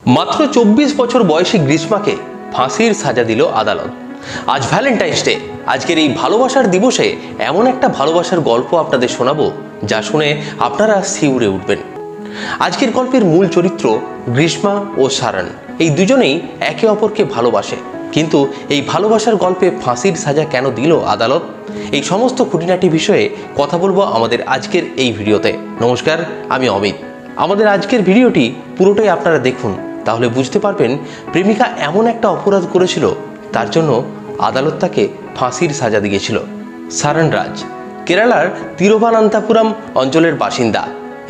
মাত্র 24 বছর বয়সী গ্রীষ্মাকে ফাঁসির সাজা দিল আদালত। আজ ভ্যালেন্টাইন্স ডে। আজকের এই ভালোবাসার দিবসে এমন একটা ভালোবাসার গল্প আপনাদের শোনাবো যা শুনে আপনারা শিউরে উঠবেন। আজকের গল্পের মূল চরিত্র গ্রীষ্মা ও সারান। এই দুজনেই একে অপরকে ভালোবাসে, কিন্তু এই ভালোবাসার গল্পে ফাঁসির সাজা কেন দিল আদালত? এই সমস্ত খুঁটিনাটি বিষয়ে কথা বলবো আমাদের আজকের এই ভিডিওতে। নমস্কার, আমি অমিত। আমাদের আজকের ভিডিওটি পুরোটাই আপনারা দেখুন, তাহলে বুঝতে পারবেন প্রেমিকা এমন একটা অপরাধ করেছিল তার জন্য আদালত তাকে ফাঁসির সাজা দিয়েছিল। সারান রাজ কেরালার তিরুভানান্তাপুরম অঞ্চলের বাসিন্দা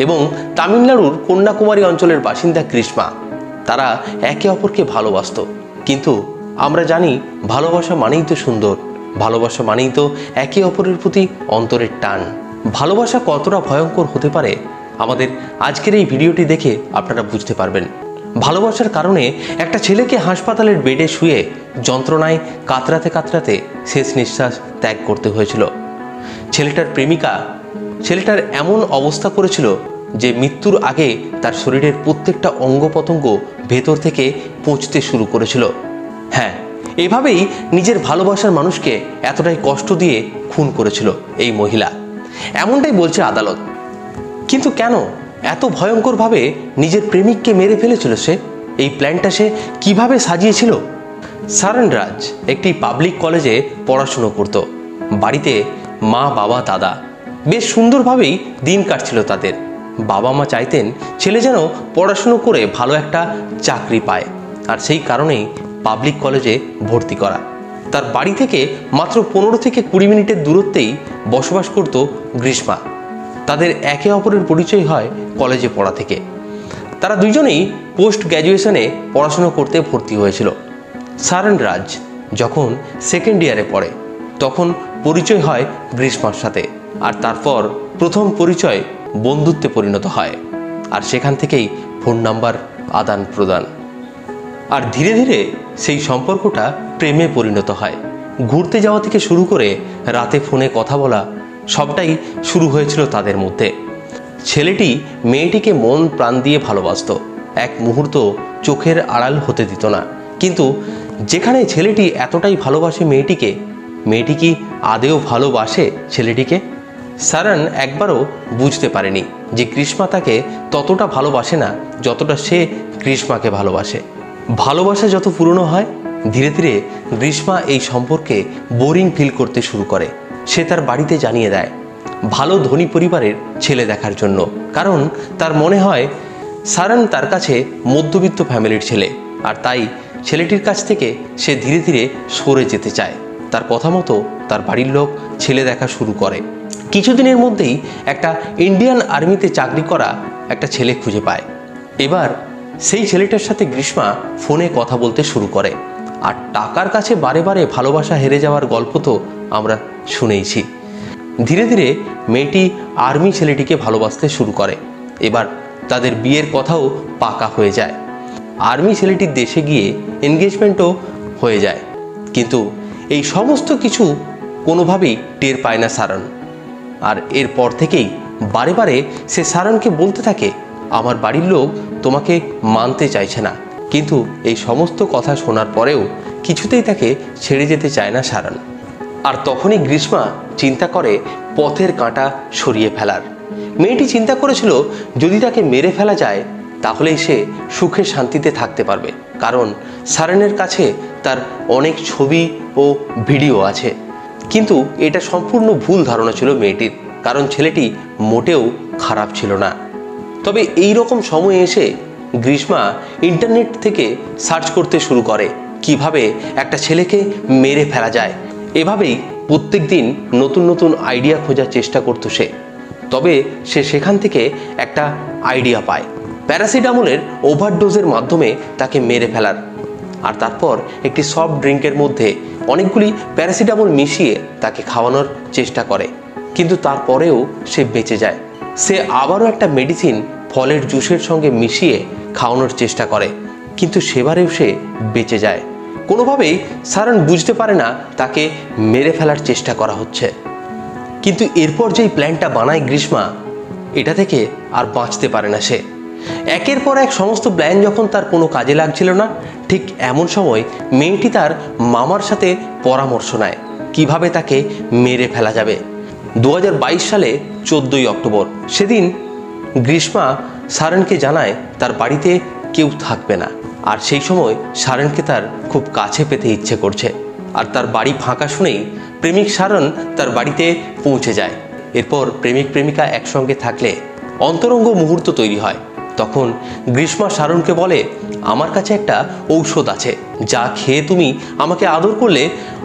এবং তামিলনাড়ুর কন্যাকুমারী অঞ্চলের বাসিন্দা গ্রীষ্মা। তারা একে অপরকে ভালোবাসত, কিন্তু আমরা জানি ভালোবাসা মানেই তো সুন্দর, ভালোবাসা মানেই তো একে অপরের প্রতি অন্তরের টান। ভালোবাসা কতটা ভয়ঙ্কর হতে পারে আমাদের আজকের এই ভিডিওটি দেখে আপনারা বুঝতে পারবেন। ভালোবাসার কারণে একটা ছেলেকে হাসপাতালের বেডে শুয়ে যন্ত্রণায় কাতরাতে কাতরাতে শেষ নিঃশ্বাস ত্যাগ করতে হয়েছিল। ছেলেটার প্রেমিকা ছেলেটার এমন অবস্থা করেছিল যে মৃত্যুর আগে তার শরীরের প্রত্যেকটা অঙ্গ প্রত্যঙ্গ ভেতর থেকে পচতে শুরু করেছিল। হ্যাঁ, এভাবেই নিজের ভালোবাসার মানুষকে এতটাই কষ্ট দিয়ে খুন করেছিল এই মহিলা, এমনটাই বলছে আদালত। কিন্তু কেন এত ভয়ঙ্করভাবে নিজের প্রেমিককে মেরে ফেলেছিল সে? এই প্ল্যানটা সে কিভাবে সাজিয়েছিল? সারান রাজ একটি পাবলিক কলেজে পড়াশুনো করত। বাড়িতে মা, বাবা, দাদা বেশ সুন্দরভাবেই দিন কাটছিল তাদের। বাবা মা চাইতেন ছেলে যেন পড়াশুনো করে ভালো একটা চাকরি পায়, আর সেই কারণেই পাবলিক কলেজে ভর্তি করা। তার বাড়ি থেকে মাত্র 15 থেকে 20 মিনিটের দূরত্বেই বসবাস করত গ্রীষ্মা। তাদের একে অপরের পরিচয় হয় কলেজে পড়া থেকে। তারা দুজনেই পোস্ট গ্র্যাজুয়েশনে পড়াশুনো করতে ভর্তি হয়েছিল। সারান রাজ যখন সেকেন্ড ইয়ারে পড়ে তখন পরিচয় হয় গ্রীষ্মার সাথে, আর তারপর প্রথম পরিচয় বন্ধুত্বে পরিণত হয়, আর সেখান থেকেই ফোন নাম্বার আদান প্রদান, আর ধীরে ধীরে সেই সম্পর্কটা প্রেমে পরিণত হয়। ঘুরতে যাওয়া থেকে শুরু করে রাতে ফোনে কথা বলা সবটাই শুরু হয়েছিল তাদের মধ্যে। ছেলেটি মেয়েটিকে মন প্রাণ দিয়ে ভালোবাসত, এক মুহূর্ত চোখের আড়াল হতে দিত না। কিন্তু যেখানে ছেলেটি এতটাই ভালোবাসে মেয়েটিকে, মেয়েটি কি আদেও ভালোবাসে ছেলেটিকে? সারান একবারও বুঝতে পারেনি যে গ্রীষ্মা তাকে ততটা ভালোবাসে না যতটা সে গ্রীষ্মাকে ভালোবাসে। ভালোবাসা যত পুরনো হয়, ধীরে ধীরে গ্রীষ্মা এই সম্পর্কে বোরিং ফিল করতে শুরু করে। সে তার বাড়িতে জানিয়ে দেয় ভালো ধনী পরিবারের ছেলে দেখার জন্য, কারণ তার মনে হয় সারান তার কাছে মধ্যবিত্ত ফ্যামিলির ছেলে, আর তাই ছেলেটির কাছ থেকে সে ধীরে ধীরে সরে যেতে চায়। তার কথা মতো তার বাড়ির লোক ছেলে দেখা শুরু করে। কিছুদিনের মধ্যেই একটা ইন্ডিয়ান আর্মিতে চাকরি করা একটা ছেলে খুঁজে পায়। এবার সেই ছেলেটার সাথে গ্রীষ্মা ফোনে কথা বলতে শুরু করে, আর টাকার কাছে বারে বারে ভালোবাসা হেরে যাওয়ার গল্প তো আমরা শুনেইছি। ধীরে ধীরে মেয়েটি আর্মি ছেলেটিকে ভালোবাসতে শুরু করে। এবার তাদের বিয়ের কথাও পাকা হয়ে যায়। আর্মি ছেলেটির দেশে গিয়ে এনগেজমেন্টও হয়ে যায়। কিন্তু এই সমস্ত কিছু কোনোভাবেই টের পায় না সারান, আর এরপর থেকেই বারে বারে সে সারানকে বলতে থাকে, আমার বাড়ির লোক তোমাকে মানতে চাইছে না। কিন্তু এই সমস্ত কথা শোনার পরেও কিছুতেই তাকে ছেড়ে যেতে চায় না সারান। আর তখনই গ্রীষ্মা চিন্তা করে পথের কাঁটা সরিয়ে ফেলার। মেয়েটি চিন্তা করেছিল যদি তাকে মেরে ফেলা যায় তাহলেই সে সুখে শান্তিতে থাকতে পারবে, কারণ সারানের কাছে তার অনেক ছবি ও ভিডিও আছে। কিন্তু এটা সম্পূর্ণ ভুল ধারণা ছিল মেয়েটির, কারণ ছেলেটি মোটেও খারাপ ছিল না। তবে এই রকম সময়ে এসে গ্রীষ্মা ইন্টারনেট থেকে সার্চ করতে শুরু করে কিভাবে একটা ছেলেকে মেরে ফেলা যায়। এভাবেই প্রত্যেক দিন নতুন নতুন আইডিয়া খোঁজার চেষ্টা করতো সে। তবে সে সেখান থেকে একটা আইডিয়া পায় প্যারাসিটামলের ওভারডোজের মাধ্যমে তাকে মেরে ফেলার, আর তারপর একটি সফট ড্রিঙ্কের মধ্যে অনেকগুলি প্যারাসিটামল মিশিয়ে তাকে খাওয়ানোর চেষ্টা করে। কিন্তু তারপরেও সে বেঁচে যায়। সে আবারও একটা মেডিসিন ফলের জুসের সঙ্গে মিশিয়ে খাওয়ানোর চেষ্টা করে, কিন্তু সেবারেও সে বেঁচে যায়। কোনোভাবেই সারান বুঝতে পারে না তাকে মেরে ফেলার চেষ্টা করা হচ্ছে। কিন্তু এরপর যেই প্ল্যানটা বানায় গ্রীষ্মা, এটা থেকে আর বাঁচতে পারে না সে। একের পর এক সমস্ত প্ল্যান যখন তার কোনো কাজে লাগছিল না, ঠিক এমন সময় মেয়েটি তার মামার সাথে পরামর্শ নেয় কিভাবে তাকে মেরে ফেলা যাবে। 2022 সালে 14ই অক্টোবর সেদিন গ্রীষ্মা সারনকে জানায় তার বাড়িতে কেউ থাকবে না, আর সেই সময় সারনকে তার খুব কাছে পেতে ইচ্ছে করছে। আর তার বাড়ি ফাঁকা শুনেই প্রেমিক সারন তার বাড়িতে পৌঁছে যায়। এরপর প্রেমিক প্রেমিকা একসঙ্গে থাকলে অন্তরঙ্গ মুহূর্ত তৈরি হয়। তখন গ্রীষ্মা সারনকে বলে, আমার কাছে একটা ঔষধ আছে, যা খেয়ে তুমি আমাকে আদর করলে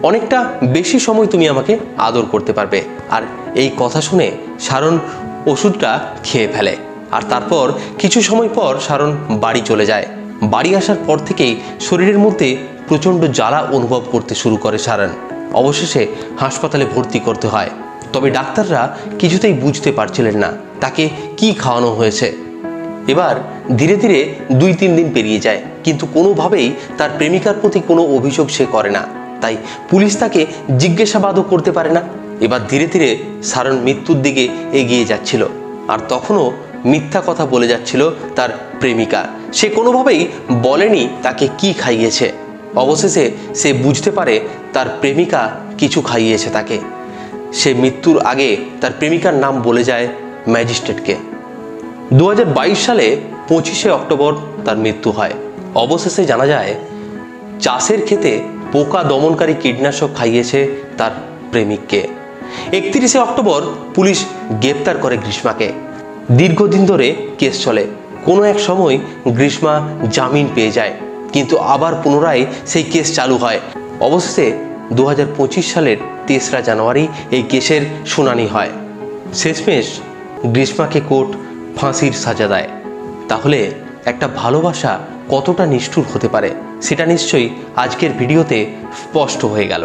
অনেকটা বেশি সময় তুমি আমাকে আদর করতে পারবে। আর এই কথা শুনে সারন ওষুধটা খেয়ে ফেলে। আর তারপর কিছু সময় পর সারন বাড়ি চলে যায়। বাড়ি আসার পর থেকেই শরীরের মধ্যে প্রচণ্ড জ্বালা অনুভব করতে শুরু করে সারন। অবশেষে হাসপাতালে ভর্তি করতে হয়। তবে ডাক্তাররা কিছুতেই বুঝতে পারছিলেন না তাকে কি খাওয়ানো হয়েছে। এবার ধীরে ধীরে 2-3 দিন পেরিয়ে যায়, কিন্তু কোনোভাবেই তার প্রেমিকার প্রতি কোনো অভিযোগ সে করে না। তাই পুলিশ তাকে জিজ্ঞাসাবাদও করতে পারে না। এবার ধীরে ধীরে সারন মৃত্যুর দিকে এগিয়ে যাচ্ছিল। আর তখনও মিথ্যা কথা বলে যাচ্ছিল তার প্রেমিকা। সে কোনোভাবেই বলেনি তাকে কি খাইয়েছে। অবশেষে সে বুঝতে পারে তার প্রেমিকা কিছু খাইয়েছে তাকে। সে মৃত্যুর আগে তার প্রেমিকার নাম বলে যায় ম্যাজিস্ট্রেটকে। 2022 সালে 25শে অক্টোবর তার মৃত্যু হয়। অবশেষে জানা যায় চাষের ক্ষেতে পোকা দমনকারী কীটনাশক খাইয়েছে তার প্রেমিককে। 31শে অক্টোবর পুলিশ গ্রেপ্তার করে গ্রীষ্মাকে। দীর্ঘদিন ধরে কেস চলে। কোনো এক সময় গ্রীষ্মা জামিন পেয়ে যায়, কিন্তু আবার পুনরায় সেই কেস চালু হয়। অবশেষে 2025 সালের 3রা জানুয়ারি এই কেসের শুনানি হয়। শেষমেশ গ্রীষ্মাকে কোর্ট ফাঁসির সাজা দেয়। তাহলে একটা ভালোবাসা কতটা নিষ্ঠুর হতে পারে সেটা নিশ্চয়ই আজকের ভিডিওতে স্পষ্ট হয়ে গেল।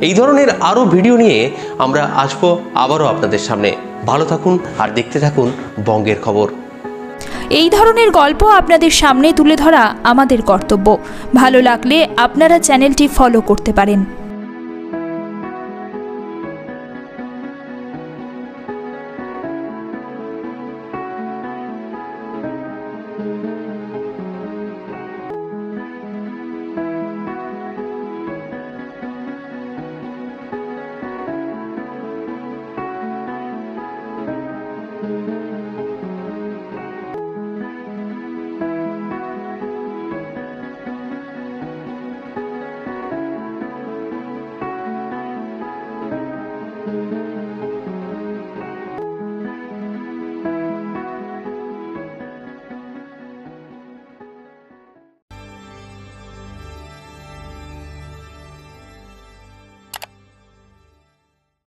এই ধরনের আরও ভিডিও নিয়ে আমরা আসবো আবারও আপনাদের সামনে। ভালো থাকুন আর দেখতে থাকুন বঙ্গের খবর। এই ধরনের গল্প আপনাদের সামনে তুলে ধরা আমাদের কর্তব্য। ভালো লাগলে আপনারা চ্যানেলটি ফলো করতে পারেন।